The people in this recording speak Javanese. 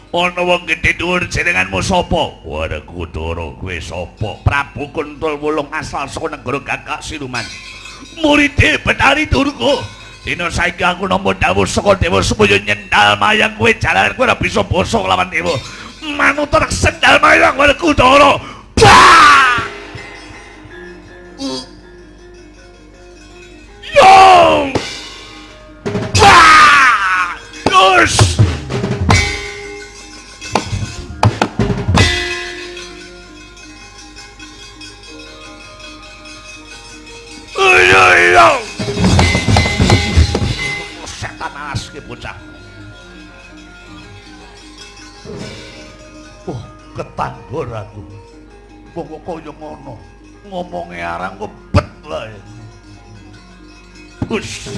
Ana wong gedhe dhuwur jenenganmu sapa? Waduh Kudara kowe sapa? Prabu Kuntul Wulung asal saka negara Gagak Siluman. Muride Betari Durga. Dina saiki aku nampa dawuh saka Dewa supaya nyendal mayang kowe jalan kowe ora bisa basa lawan dewa. Manut rek sendal mayang waduh Kudara. Yo! Yes! Ayo! Setan alas ki bocah. Oh, ketandor aku. Wong kaya ngono. Ngomonge arang kok bet wae. Push.